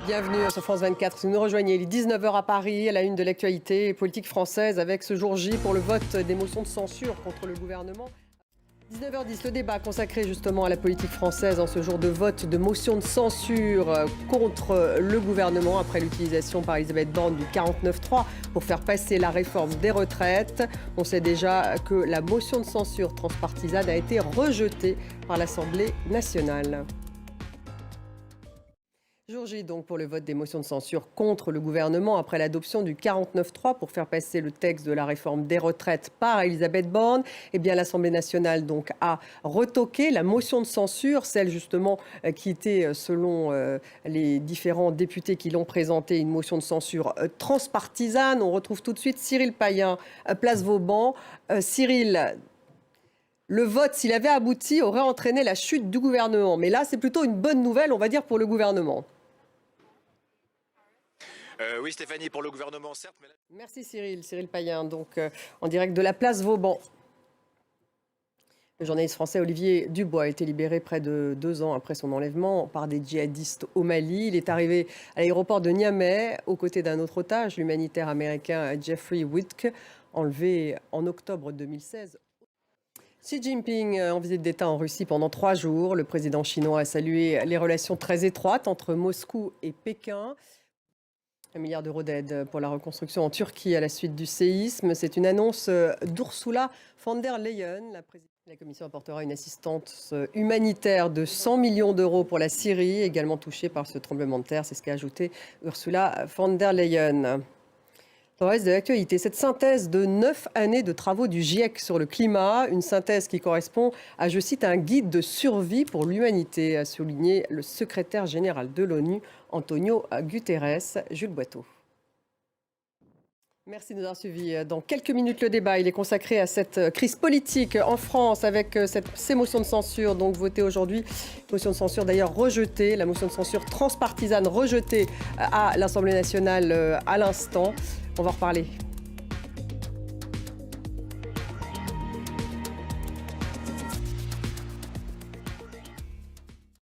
Bienvenue sur France 24. Si vous nous rejoignez, il est 19h à Paris, à la une de l'actualité politique française, avec ce jour J pour le vote des motions de censure contre le gouvernement. 19h10, le débat consacré justement à la politique française en ce jour de vote de motion de censure contre le gouvernement après l'utilisation par Elisabeth Borne du 49.3 pour faire passer la réforme des retraites. On sait déjà que la motion de censure transpartisane a été rejetée par l'Assemblée nationale. Jour J donc pour le vote des motions de censure contre le gouvernement après l'adoption du 49.3 pour faire passer le texte de la réforme des retraites par Elisabeth Borne. Eh bien, l'Assemblée nationale donc a retoqué la motion de censure, celle justement qui était, selon les différents députés qui l'ont présentée, une motion de censure transpartisane. On retrouve tout de suite Cyril Payen, place Vauban. Cyril, le vote, s'il avait abouti, aurait entraîné la chute du gouvernement. Mais là, c'est plutôt une bonne nouvelle, on va dire, pour le gouvernement. Oui, Stéphanie, pour le gouvernement, certes. Mais... Merci Cyril Payen, donc en direct de la place Vauban. Le journaliste français Olivier Dubois a été libéré près de 2 ans après son enlèvement par des djihadistes au Mali. Il est arrivé à l'aéroport de Niamey aux côtés d'un autre otage, l'humanitaire américain Jeffrey Witk, enlevé en octobre 2016. Xi Jinping en visite d'État en Russie pendant 3 jours. Le président chinois a salué les relations très étroites entre Moscou et Pékin. 1 milliard d'euros d'aide pour la reconstruction en Turquie à la suite du séisme. C'est une annonce d'Ursula von der Leyen, la présidente. La Commission apportera une assistance humanitaire de 100 millions d'euros pour la Syrie, également touchée par ce tremblement de terre. C'est ce qu'a ajouté Ursula von der Leyen. Dans le reste de l'actualité, cette synthèse de 9 années de travaux du GIEC sur le climat, une synthèse qui correspond à, je cite, un guide de survie pour l'humanité, a souligné le secrétaire général de l'ONU, Antonio Guterres. Jules Boiteau. Merci de nous avoir suivis. Dans quelques minutes, le débat il est consacré à cette crise politique en France avec ces motions de censure donc votées aujourd'hui. Motion de censure d'ailleurs rejetée, la motion de censure transpartisane rejetée à l'Assemblée nationale à l'instant. On va en reparler.